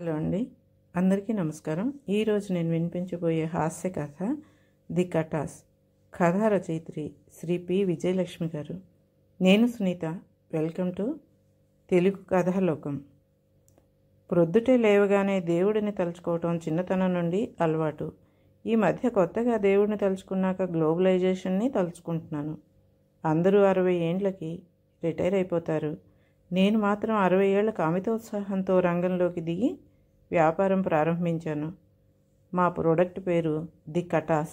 Hello అండి, అందరికీ నమస్కారం. ఈరోజు నేను వినిపించబోయే హాస్య కథ ది కటాస్. కథా రచయిత్రి శ్రీ పి విజయలక్ష్మి గారు. నేను సునీత. Welcome to Telugu Kathalokam. ప్రొద్దుటే లేవగానే దేవుడిని తలుచుకోవటం చిన్నతనం నుండి అలవాటు. ఈ మధ్య కొత్తగా దేవుడిని తలుచుకున్నాక గ్లోబలైజేషన్ని తలుచుకుంటున్నాను. అందరూ 60 ఏండ్లకి రిటైర్ అయిపోతారు. నేను మాత్రం 60 ఏళ్ల కామితోత్సాహంతో రంగంలోకి దిగి వ్యాపారం ప్రారంభించాను. మా ప్రోడక్ట్ పేరు ది కటాస్.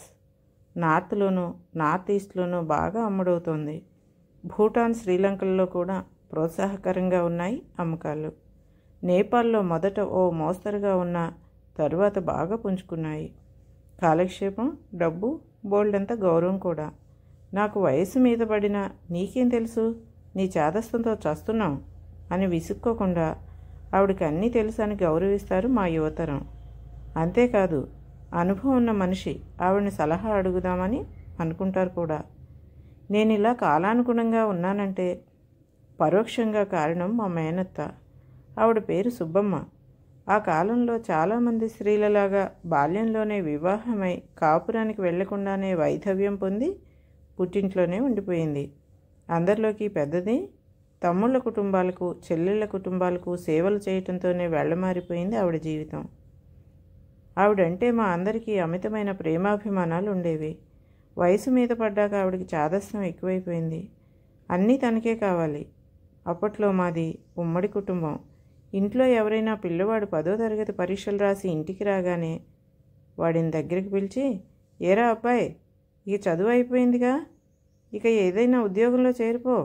నార్త్లోనూ నార్త్ ఈస్ట్లోనూ బాగా అమ్ముడవుతోంది. భూటాన్, శ్రీలంకల్లో కూడా ప్రోత్సాహకరంగా ఉన్నాయి అమ్మకాలు. నేపాల్లో మొదట ఓ మోస్తరుగా ఉన్న తరువాత బాగా పుంజుకున్నాయి. కాలక్షేపం, డబ్బు, బోల్డంత గౌరవం కూడా. నాకు వయసు మీద పడిన నీకేం తెలుసు, నీ చాదస్తంతో చస్తున్నావు అని విసుక్కోకుండా ఆవిడకి అన్నీ తెలుసు అని గౌరవిస్తారు మా యువతరం. అంతేకాదు, అనుభవం ఉన్న మనిషి, ఆవిడని సలహా అడుగుదామని అనుకుంటారు కూడా. నేను ఇలా కాలానుగుణంగా ఉన్నానంటే పరోక్షంగా కారణం మా మేనత్త. ఆవిడ పేరు సుబ్బమ్మ. ఆ కాలంలో చాలామంది స్త్రీలలాగా బాల్యంలోనే వివాహమై కాపురానికి వెళ్లకుండానే వైధవ్యం పొంది పుట్టింట్లోనే ఉండిపోయింది. అందరిలోకి పెద్దది. తమ్ముళ్ళ కుటుంబాలకు, చెల్లెళ్ళ కుటుంబాలకు సేవలు చేయటంతోనే వెళ్ళమారిపోయింది ఆవిడ జీవితం. ఆవిడంటే మా అందరికీ అమితమైన ప్రేమాభిమానాలు ఉండేవి. వయసు మీద పడ్డాక ఆవిడకి చాదస్తం ఎక్కువైపోయింది. అన్నీ తనకే కావాలి. అప్పట్లో మాది ఉమ్మడి కుటుంబం. ఇంట్లో ఎవరైనా పిల్లవాడు 10వ తరగతి పరీక్షలు రాసి ఇంటికి రాగానే వాడిని దగ్గరికి పిలిచి, ఏరా అబ్బాయి, ఇక చదువు అయిపోయిందిగా, ఇక ఏదైనా ఉద్యోగంలో చేరిపో.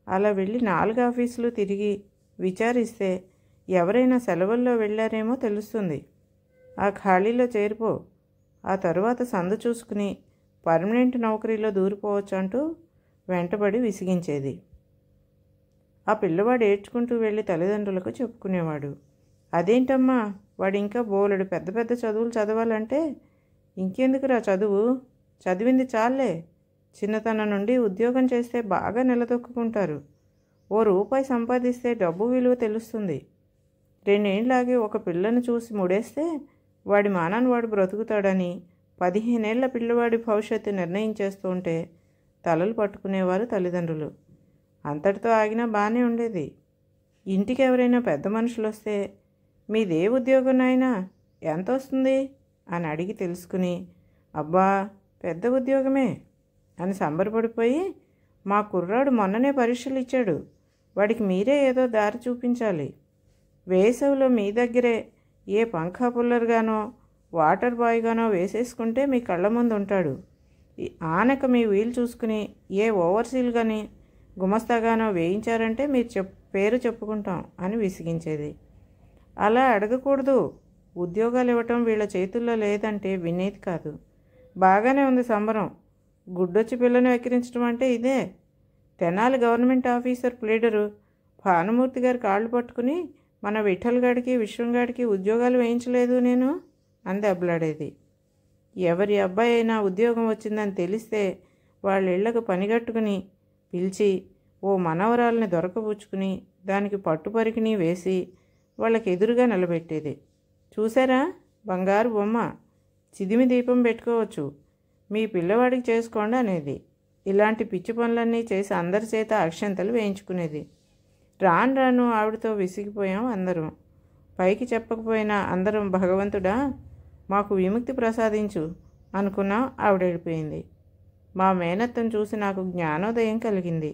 అలా వెళ్ళి 4 ఆఫీసులు తిరిగి విచారిస్తే ఎవరైనా సెలవుల్లో వెళ్ళారేమో తెలుస్తుంది. ఆ ఖాళీలో చేరిపో. ఆ తరువాత సందు చూసుకుని పర్మనెంట్ నౌకరీలో దూరిపోవచ్చు అంటూ వెంటబడి విసిగించేది. ఆ పిల్లవాడు ఏడ్చుకుంటూ వెళ్ళి తల్లిదండ్రులకు చెప్పుకునేవాడు. అదేంటమ్మా, వాడు ఇంకా బోలెడు పెద్ద పెద్ద చదువులు చదవాలంటే ఇంకెందుకురా చదువు, చదివింది చాలే. చిన్నతనం నుండి ఉద్యోగం చేస్తే బాగా నిలదొక్కుంటారు. ఓ రూపాయి సంపాదిస్తే డబ్బు విలువ తెలుస్తుంది. 2 ఏళ్ళలాగే ఒక పిల్లను చూసి ముడేస్తే వాడి మానాన్ని వాడు బ్రతుకుతాడని 15 ఏళ్ల పిల్లవాడి భవిష్యత్తు నిర్ణయించేస్తూ ఉంటే తలలు పట్టుకునేవారు తల్లిదండ్రులు. అంతటితో ఆగినా బాగానే ఉండేది. ఇంటికి ఎవరైనా పెద్ద మనుషులు వస్తే, మీదే ఉద్యోగం నాయనా, ఎంత వస్తుంది అని అడిగి తెలుసుకుని, అబ్బా పెద్ద ఉద్యోగమే అని సంబరపడిపోయి, మా కుర్రాడు మొన్ననే పరీక్షలు ఇచ్చాడు, వాడికి మీరే ఏదో దారి చూపించాలి. వేసవిలో మీ దగ్గరే ఏ పంఖా పుల్లర్గానో వాటర్ బాయ్గానో వేసేసుకుంటే మీ కళ్ళ ముందు ఉంటాడు. ఆనక మీ వీలు చూసుకుని ఏ ఓవర్సీల్ కానీ గుమస్తాగానో వేయించారంటే మీరు పేరు చెప్పుకుంటాం అని విసిగించేది. అలా అడగకూడదు, ఉద్యోగాలు ఇవ్వటం వీళ్ళ చేతుల్లో లేదంటే వినేది కాదు. బాగానే ఉంది సంబరం, గుడ్డొచ్చి పిల్లను ఎక్కిరించడం అంటే ఇదే. Tenali government officer pleader Bhanumurthy గారి కాళ్ళు పట్టుకుని మన విఠల్ గాడికి, విశ్వంగాడికి ఉద్యోగాలు వేయించలేదు నేను అంది అబ్బలాడేది. ఎవరి అబ్బాయి అయినా ఉద్యోగం వచ్చిందని తెలిస్తే వాళ్ళ ఇళ్లకు పనిగట్టుకుని పిలిచి ఓ మనవరాల్ని దొరకబుచ్చుకుని దానికి పట్టుపరికిని వేసి వాళ్ళకి ఎదురుగా నిలబెట్టేది. చూసారా, బంగారు బొమ్మ, చిదిమి దీపం పెట్టుకోవచ్చు, మీ పిల్లవాడికి చేసుకోండి అనేది. ఇలాంటి పిచ్చి పనులన్నీ చేసి అందరి చేత అక్షంతలు వేయించుకునేది. రాను రాను ఆవిడతో విసిగిపోయాం అందరం. పైకి చెప్పకపోయినా అందరం భగవంతుడా మాకు విముక్తి ప్రసాదించు అనుకున్నాం. ఆవిడ వెళ్ళిపోయింది. మా మేనత్తను చూసి నాకు జ్ఞానోదయం కలిగింది.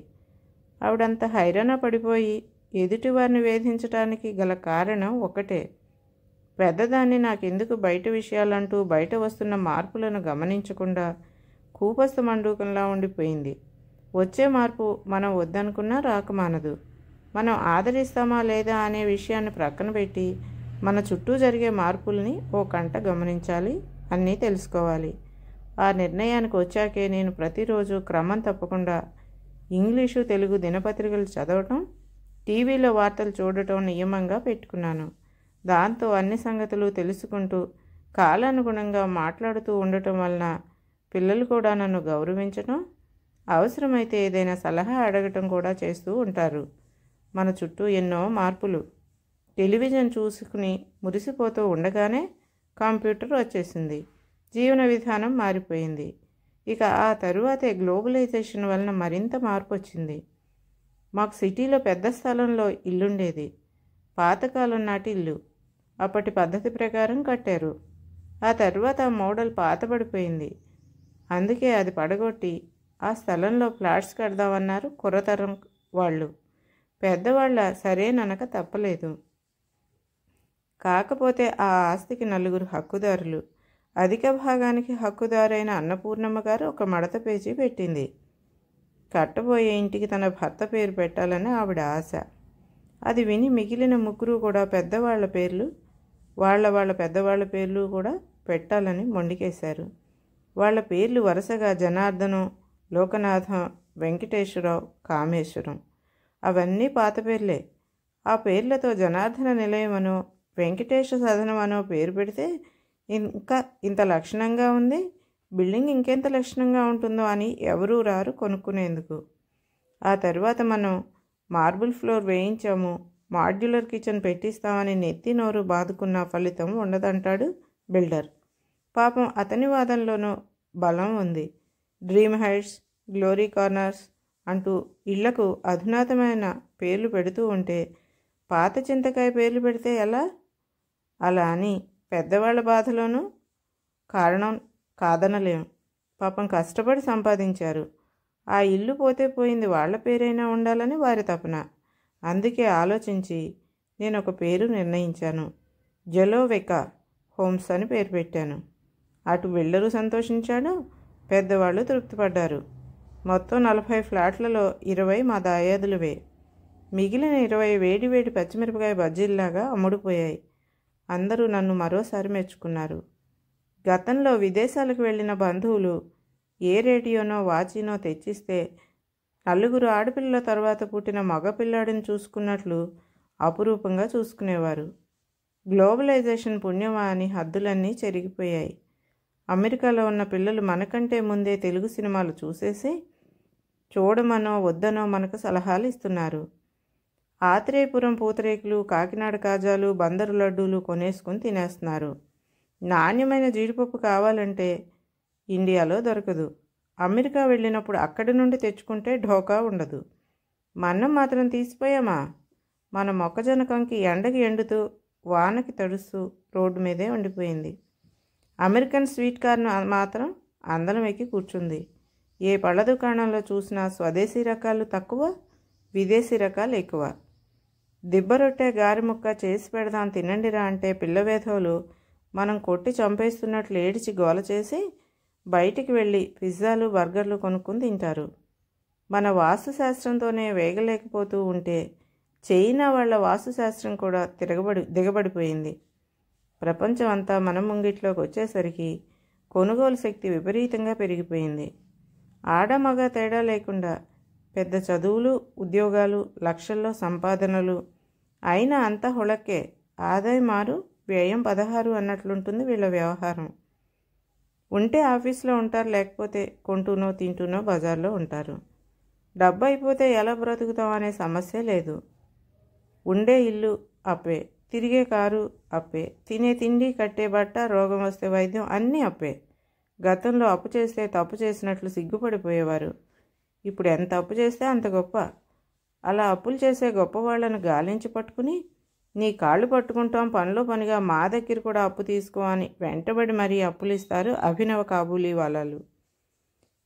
ఆవిడంత హైరాణ పడిపోయి ఎదుటివారిని వేధించడానికి గల కారణం ఒకటే. పెద్దదాన్ని నాకెందుకు బయట విషయాలంటూ బయట వస్తున్న మార్పులను గమనించకుండా కూపస్థ మండూకంలా ఉండిపోయింది. వచ్చే మార్పు మనం వద్దనుకున్నా రాకమానదు. మనం ఆదరిస్తామా లేదా అనే విషయాన్ని ప్రక్కన పెట్టి మన చుట్టూ జరిగే మార్పుల్ని ఓ కంట గమనించాలి, అన్నీ తెలుసుకోవాలి. ఆ నిర్ణయానికి వచ్చాకే నేను ప్రతిరోజు క్రమం తప్పకుండా ఇంగ్లీషు, తెలుగు దినపత్రికలు చదవటం, టీవీలో వార్తలు చూడటం నియమంగా పెట్టుకున్నాను. దాంతో అన్ని సంగతులు తెలుసుకుంటూ కాలానుగుణంగా మాట్లాడుతూ ఉండటం వలన పిల్లలు కూడా నన్ను గౌరవించటం, అవసరమైతే ఏదైనా సలహా అడగటం కూడా చేస్తూ ఉంటారు. మన చుట్టూ ఎన్నో మార్పులు. టెలివిజన్ చూసుకుని మురిసిపోతూ ఉండగానే కంప్యూటర్ వచ్చేసింది. జీవన విధానం మారిపోయింది. ఇక ఆ తరువాతే గ్లోబలైజేషన్ వలన మరింత మార్పు వచ్చింది. మాకు సిటీలో పెద్ద స్థలంలో ఇల్లుండేది. పాతకాలం నాటి ఇల్లు. అప్పటి పద్ధతి ప్రకారం కట్టారు. ఆ తర్వాత ఆ మోడల్ పాతబడిపోయింది. అందుకే అది పడగొట్టి ఆ స్థలంలో ఫ్లాట్స్ కడదామన్నారు కుర్రతరం వాళ్ళు. పెద్దవాళ్ళ సరేననక తప్పలేదు. కాకపోతే ఆ ఆస్తికి 4 హక్కుదారులు. అధిక భాగానికి హక్కుదారైన అన్నపూర్ణమ్మ గారు ఒక మడత పేజీ పెట్టింది. కట్టబోయే ఇంటికి తన భర్త పేరు పెట్టాలని ఆవిడ ఆశ. అది విని మిగిలిన 3 కూడా పెద్దవాళ్ల పేర్లు, వాళ్ళ పెద్దవాళ్ల పేర్లు కూడా పెట్టాలని మొండికేశారు. వాళ్ళ పేర్లు వరుసగా జనార్దనం, లోకనాథం, వెంకటేశ్వరరావు, కామేశ్వరం. అవన్నీ పాత పేర్లే. ఆ పేర్లతో జనార్దన నిలయమనో వెంకటేశ్వర సదనం అనో పేరు పెడితే ఇంకా ఇంత లక్షణంగా ఉంది, బిల్డింగ్ ఇంకెంత లక్షణంగా ఉంటుందో అని ఎవరూ రారు కొనుక్కునేందుకు. ఆ తర్వాత మనం మార్బుల్ ఫ్లోర్ వేయించాము, మాడ్యులర్ కిచెన్ పెట్టిస్తామని నెత్తి నోరు బాదుకున్న ఫలితం ఉండదంటాడు బిల్డర్. పాపం అతని వాదనలోనూ బలం ఉంది. డ్రీమ్ హైట్స్, గ్లోరీ కార్నర్స్ అంటూ ఇళ్లకు అధునాతమైన పేర్లు పెడుతూ ఉంటే పాత చింతకాయ పేర్లు పెడితే ఎలా? అలా అని పెద్దవాళ్ల బాధలోనూ కారణం కాదనలేం. పాపం కష్టపడి సంపాదించారు. ఆ ఇల్లు పోతే పోయింది, వాళ్ల పేరైనా ఉండాలని వారి తపన. అందుకే ఆలోచించి నేను ఒక పేరు నిర్ణయించాను. జలోవెకా హోమ్స్ అని పేరు పెట్టాను. అటు బిల్డరు సంతోషించాడు, పెద్దవాళ్ళు తృప్తిపడ్డారు. మొత్తం 40 ఫ్లాట్లలో 20 మా దాయాదులవే. మిగిలిన 20 వేడివేడి పచ్చిమిరపకాయ బజ్జీల్లాగా అమ్ముడుపోయాయి. అందరూ నన్ను మరోసారి మెచ్చుకున్నారు. గతంలో విదేశాలకు వెళ్ళిన బంధువులు ఏ రేడియోనో వాచీనో తెచ్చిస్తే 4 ఆడపిల్లల తర్వాత పుట్టిన మగపిల్లాడిని చూసుకున్నట్లు అపురూపంగా చూసుకునేవారు. గ్లోబలైజేషన్ పుణ్యమా అని హద్దులన్నీ చెరిగిపోయాయి. అమెరికాలో ఉన్న పిల్లలు మనకంటే ముందే తెలుగు సినిమాలు చూసేసి చూడమనో వద్దనో మనకు సలహాలు ఇస్తున్నారు. ఆత్రేయపురం పూతరేకులు, కాకినాడ కాజాలు, బందరు లడ్డూలు కొనేసుకుని తినేస్తున్నారు. నాణ్యమైన జీడిపప్పు కావాలంటే ఇండియాలో దొరకదు. అమెరికా వెళ్ళినప్పుడు అక్కడి నుండి తెచ్చుకుంటే ఢోకా ఉండదు. మనం మాత్రం తీసిపోయామా? మన మొక్కజొన్న కంకి ఎండకి ఎండుతూ వానకి తడుస్తూ రోడ్డు మీదే ఉండిపోయింది. అమెరికన్ స్వీట్ కార్న్ మాత్రం అందరం ఎక్కి కూర్చుంది. ఏ పళ్ళ దుకాణంలో చూసినా స్వదేశీ రకాలు తక్కువ, విదేశీ రకాలు ఎక్కువ. దిబ్బరొట్టె గారెముక్క చేసి పెడదాం తినండిరా అంటే పిల్లవేధవులు మనం కొట్టి చంపేస్తున్నట్లు ఏడిచి గోల చేసి బయటికి వెళ్ళి పిజ్జాలు, బర్గర్లు కొనుక్కుని తింటారు. మన వాస్తుశాస్త్రంతోనే వేగలేకపోతూ ఉంటే చైనా వాళ్ళ వాస్తుశాస్త్రం కూడా దిగబడిపోయింది. ప్రపంచం అంతా మన ముంగిట్లోకి వచ్చేసరికి కొనుగోలు శక్తి విపరీతంగా పెరిగిపోయింది. ఆడమగ తేడా లేకుండా పెద్ద చదువులు, ఉద్యోగాలు, లక్షల్లో సంపాదనలు. అయినా అంతా హుళక్కే. ఆదాయం 6, వ్యయం 16 అన్నట్లుంటుంది వీళ్ళ వ్యవహారం. ఉంటే ఆఫీస్లో ఉంటారు, లేకపోతే కొంటూనో తింటూనో బజార్లో ఉంటారు. డబ్బు అయిపోతే ఎలా బ్రతుకుతాం అనే సమస్య లేదు. ఉండే ఇల్లు అప్పే, తిరిగే కారు అప్పే, తినే తిండి, కట్టే బట్ట, రోగం వస్తే వైద్యం అన్నీ అప్పే. గతంలో అప్పు చేస్తే తప్పు చేసినట్లు సిగ్గుపడిపోయేవారు. ఇప్పుడు ఎంత అప్పు చేస్తే అంత గొప్ప. అలా అప్పులు చేసే గొప్పవాళ్లను గాలించి పట్టుకుని నీ కాళ్ళు పట్టుకుంటాం, పనిలో పనిగా మా దగ్గర కూడా అప్పు తీసుకో అని వెంటబడి మరీ అప్పులు ఇస్తారు అభినవ కాబూలీ వాళ్ళలు.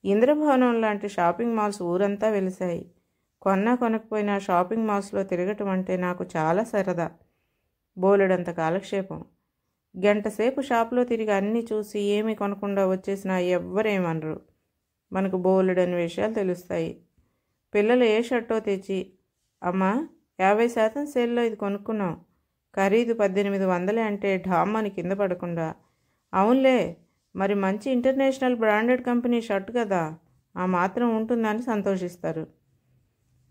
ఇంద్రభవనం లాంటి షాపింగ్ మాల్స్ ఊరంతా వెలిశాయి. కొనకపోయినా షాపింగ్ మాల్స్లో తిరగటం అంటే నాకు చాలా సరదా. బోలెడంత కాలక్షేపం. గంటసేపు షాప్లో తిరిగి అన్నీ చూసి ఏమీ కొనకుండా వచ్చేసినా ఎవ్వరేమనరు. మనకు బోలెడని విషయాలు తెలుస్తాయి. పిల్లలు ఏ షర్టో తెచ్చి, అమ్మా 50% సేల్లో ఇది కొనుక్కున్నాం, ఖరీదు 1800 అంటే ఢామ్మని కింద పడకుండా, అవునులే మరి మంచి ఇంటర్నేషనల్ బ్రాండెడ్ కంపెనీ షర్ట్ కదా, ఆ మాత్రం ఉంటుందని సంతోషిస్తారు.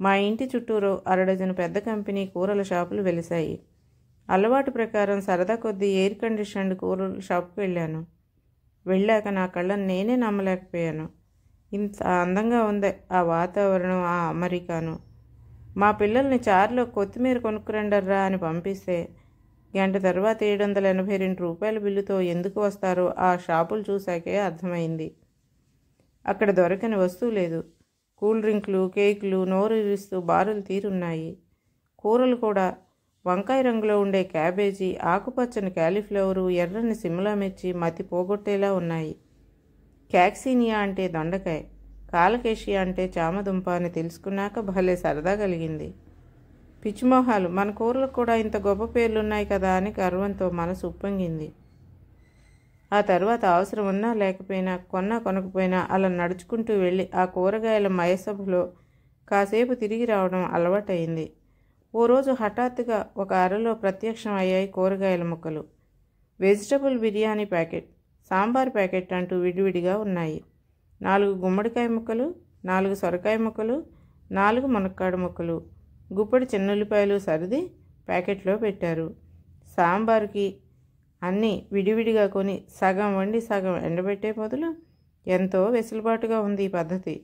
మా ఇంటి చుట్టూరు 1/2 డజను పెద్ద కంపెనీ కూరల షాపులు వెలిశాయి. అలవాటు ప్రకారం సరదా కొద్దీ ఎయిర్ కండిషన్డ్ కూరల షాప్కి వెళ్ళాక నా కళ్ళని నేనే నమ్మలేకపోయాను. ఇంత అందంగా ఉంది ఆ వాతావరణం, ఆ అమెరికాను. మా పిల్లల్ని చారులో కొత్తిమీర కొనుక్కురండర్రా అని పంపిస్తే గంట తర్వాత 782 రూపాయల బిల్లుతో ఎందుకు వస్తారో ఆ షాపులు చూశాకే అర్థమైంది. అక్కడ దొరకని వస్తువు లేదు. కూల్ డ్రింకులు, కేకులు, నోరూరిస్తూ బారులు తీరున్నాయి. కూరలు కూడా వంకాయ రంగులో ఉండే క్యాబేజీ, ఆకుపచ్చని క్యాలీఫ్లవరు, ఎర్రని సిమ్లా మిర్చి మతి పోగొట్టేలా ఉన్నాయి. క్యాక్సీనియా అంటే దొండకాయ, కాలకేషియా అంటే చామదుంప అని తెలుసుకున్నాక భలే సరదా కలిగింది. పిచ్చిమోహాలు, మన కూరలకు కూడా ఇంత గొప్ప పేర్లున్నాయి కదా అని గర్వంతో మనసు ఉప్పొంగింది. ఆ తర్వాత అవసరం ఉన్నా లేకపోయినా, కొన్నా కొనకపోయినా అలా నడుచుకుంటూ వెళ్ళి ఆ కూరగాయల మయసభలో కాసేపు తిరిగి రావడం అలవాటయింది. ఓ రోజు హఠాత్తుగా ఒక అరలో ప్రత్యక్షం అయ్యాయి కూరగాయల ముక్కలు. Vegetable biryani packet, sambar packet అంటూ విడివిడిగా ఉన్నాయి. 4 గుమ్మడికాయ ముక్కలు, 4 సొరకాయ ముక్కలు, 4 మునక్కాడ ముక్కలు, గుప్పడి చిన్నుల్లిపాయలు సర్ది ప్యాకెట్లో పెట్టారు. సాంబార్కి అన్నీ విడివిడిగా కొని సగం వండి సగం ఎండబెట్టే బదులు ఎంతో వెసులుబాటుగా ఉంది ఈ పద్ధతి.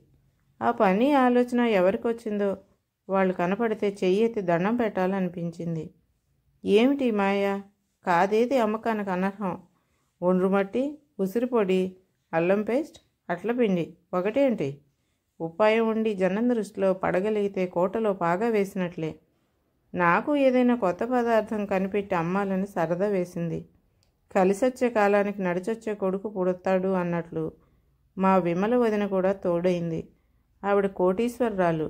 ఆ పని ఆలోచన ఎవరికి వచ్చిందో వాళ్ళు కనపడితే చెయ్యెత్తి దండం పెట్టాలనిపించింది. ఏమిటి మాయ? కాదేది అమ్మకానికి అనర్హం. ఒండ్రు మట్టి, ఉసిరిపొడి, అల్లం పేస్ట్, అట్ల పిండి ఒకటేంటి? ఉపాయం ఉండి జనం దృష్టిలో పడగలిగితే కోటలో పాగా వేసినట్లే. నాకు ఏదైనా కొత్త పదార్థం కనిపెట్టి అమ్మాలని సరదా వేసింది. కలిసొచ్చే కాలానికి నడిచొచ్చే కొడుకు పుడతాడు అన్నట్లు మా విమల వదిన కూడా తోడైంది. ఆవిడ కోటీశ్వరరాలు.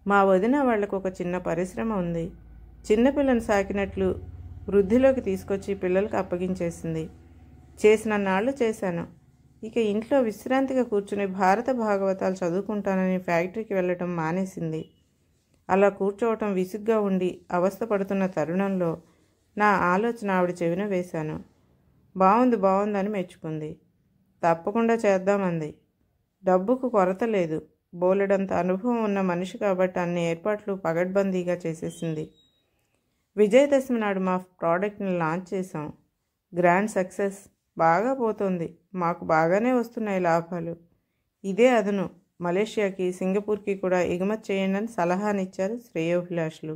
మా వదిన వాళ్లకు ఒక చిన్న పరిశ్రమ ఉంది. చిన్నపిల్లని సాకినట్లు వృద్ధిలోకి తీసుకొచ్చి పిల్లలకు అప్పగించేసింది. చేసిన నాళ్ళు చేశాను. ఇక ఇంట్లో విశ్రాంతిగా కూర్చుని భారత భాగవతాలు చదువుకుంటానని ఫ్యాక్టరీకి వెళ్ళటం మానేసింది. అలా కూర్చోవటం విసుగ్గా ఉండి అవస్థపడుతున్న తరుణంలో నా ఆలోచన ఆవిడ చెవిన వేశాను. బాగుందని మెచ్చుకుంది. తప్పకుండా చేద్దామంది. డబ్బుకు కొరత లేదు. బోలెడంత అనుభవం ఉన్న మనిషి కాబట్టి అన్ని ఏర్పాట్లు పగడ్బందీగా చేసేసింది. విజయదశమి నాడు మా ప్రోడక్ట్ని లాంచ్ చేశాం. Grand success. బాగా పోతుంది. మాకు బాగానే వస్తున్నాయి లాభాలు. ఇదే అదను. మలేషియాకి, సింగపూర్కి కూడా ఎగుమతి చేయండి అని సలహానిచ్చారు శ్రేయోభిలాషులు.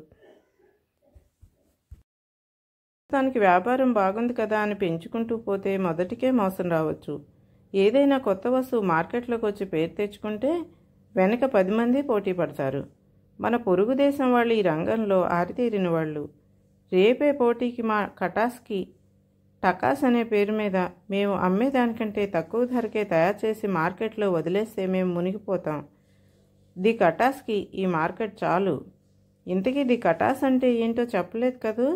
దానికి వ్యాపారం బాగుంది కదా అని పెంచుకుంటూ పోతే మొదటికే మోసం రావచ్చు. ఏదైనా కొత్త వస్తువు మార్కెట్లోకి వచ్చి పేరు తెచ్చుకుంటే వెనక 10 మంది పోటీ పడతారు. మన పొరుగు దేశం వాళ్ళు ఈ రంగంలో ఆరితేరిన వాళ్ళు. రేపే పోటీకి మా కటాస్కి టకాస్ అనే పేరు మీద మేము అమ్మేదానికంటే తక్కువ ధరకే తయారు చేసి మార్కెట్లో వదిలేస్తే మేము మునిగిపోతాం. ది కటాస్కి ఈ మార్కెట్ చాలు. ఇంతకీ ది కటాస్ అంటే ఏంటో చెప్పలేదు కదూ.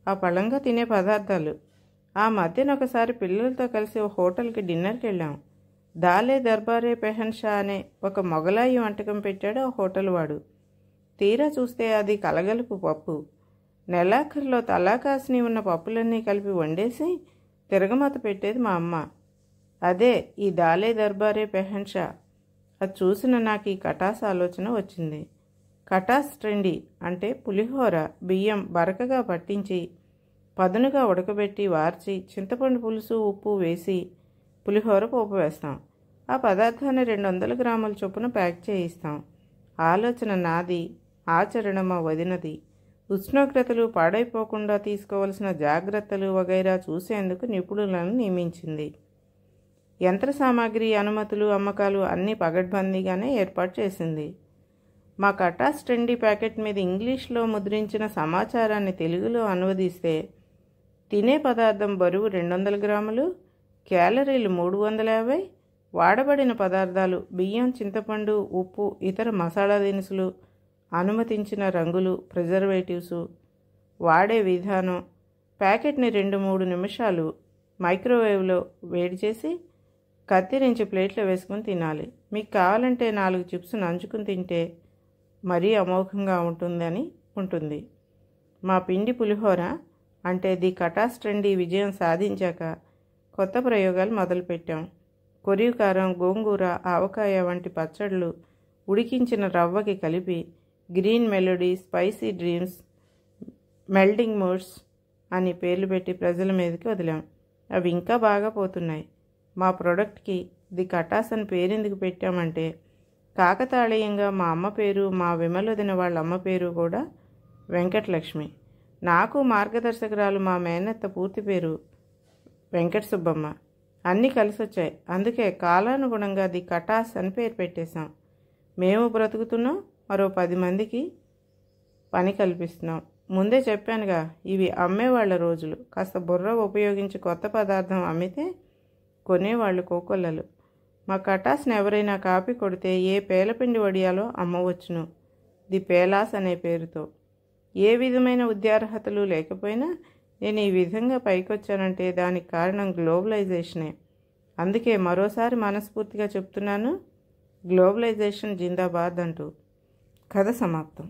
ఆ పళంగా తినే పదార్థాలు. ఆ మధ్యన ఒకసారి పిల్లలతో కలిసి ఓ హోటల్కి డిన్నర్కి వెళ్ళాం. దాలే దర్బారే పెహన్షా అనే ఒక మొగలాయి వంటకం పెట్టాడు ఆ హోటల్ వాడు. తీరా చూస్తే అది కలగలుపు పప్పు. నెలాఖరులో తలాకాసిని ఉన్న పప్పులన్నీ కలిపి వండేసి తిరగమత పెట్టేది మా అమ్మ. అదే ఈ దాలే దర్బారే పెహన్షా. అది చూసిన నాకు ఈ కటాస్ ఆలోచన వచ్చింది. కటాస్ ట్రెండి అంటే పులిహోర బియ్యం బరకగా పట్టించి పదునుగా ఉడకబెట్టి వార్చి చింతపండు పులుసు ఉప్పు వేసి పులిహోర పోపు వేస్తాం. ఆ పదార్థాన్ని 200 గ్రాముల చొప్పున ప్యాక్ చేయిస్తాం. ఆలోచన నాది, ఆచరణ మా వదినది. ఉష్ణోగ్రతలు పాడైపోకుండా తీసుకోవలసిన జాగ్రత్తలు వగైరా చూసేందుకు నిపుణులను నియమించింది. యంత్ర సామాగ్రి, అనుమతులు, అమ్మకాలు అన్నీ పగడ్బందీగానే ఏర్పాటు చేసింది. మా కటాస్ ట్రెండీ ప్యాకెట్ మీద ఇంగ్లీష్లో ముద్రించిన సమాచారాన్ని తెలుగులో అనువదిస్తే తినే పదార్థం బరువు 200 గ్రాములు, క్యాలరీలు 350, వాడబడిన పదార్థాలు బియ్యం, చింతపండు, ఉప్పు, ఇతర మసాలా దినుసులు, అనుమతించిన రంగులు, ప్రిజర్వేటివ్స్, వాడే విధానం. ప్యాకెట్ని 2-3 నిమిషాలు మైక్రోవేవ్లో వేడి చేసి కత్తిరించి ప్లేట్లో వేసుకుని తినాలి. మీకు కావాలంటే 4 చిప్స్ నంచుకుని తింటే మరీ అమోఘంగా ఉంటుంది. మా పిండి పులిహోర అంటే ది కటాస్ ట్రెండీ విజయం సాధించాక కొత్త ప్రయోగాలు మొదలుపెట్టాం. కొరియు కారం, గోంగూర, ఆవకాయ వంటి పచ్చళ్ళు ఉడికించిన రవ్వకి కలిపి green melody, spicy dreams, melting moods అని పేర్లు పెట్టి ప్రజల మీదకి వదిలాం. అవి ఇంకా బాగా పోతున్నాయి. మా ప్రోడక్ట్కి ది కటాస్ అని పేరెందుకు పెట్టామంటే కాకతాళీయంగా మా అమ్మ పేరు, మా విమలొదిన వాళ్ళ అమ్మ పేరు కూడా వెంకటలక్ష్మి. నాకు మార్గదర్శకురాలు మా మేనత్త పూర్తి పేరు వెంకట సుబ్బమ్మ. అన్నీ కలిసి వచ్చాయి. అందుకే కాలానుగుణంగా ది కటాస్ అని పేరు పెట్టేశాం. మేము బ్రతుకుతున్నాం, మరో 10 మందికి పని కల్పిస్తున్నాం. ముందే చెప్పానుగా, ఇవి అమ్మేవాళ్ల రోజులు. కాస్త బుర్ర ఉపయోగించి కొత్త పదార్థం అమ్మితే కొనేవాళ్ళు కోకొల్లలు. మా కటాస్ని ఎవరైనా కాపీ కొడితే ఏ పేలపిండి వడియాలో అమ్మవచ్చును, ది పేలాస్ అనే పేరుతో. ఏ విధమైన విద్యార్హతలు లేకపోయినా నేను ఈ విధంగా పైకొచ్చానంటే దానికి కారణం గ్లోబలైజేషనే. అందుకే మరోసారి మనస్ఫూర్తిగా చెప్తున్నాను, గ్లోబలైజేషన్ జిందాబాద్ అంటూ. కథ సమాప్తం.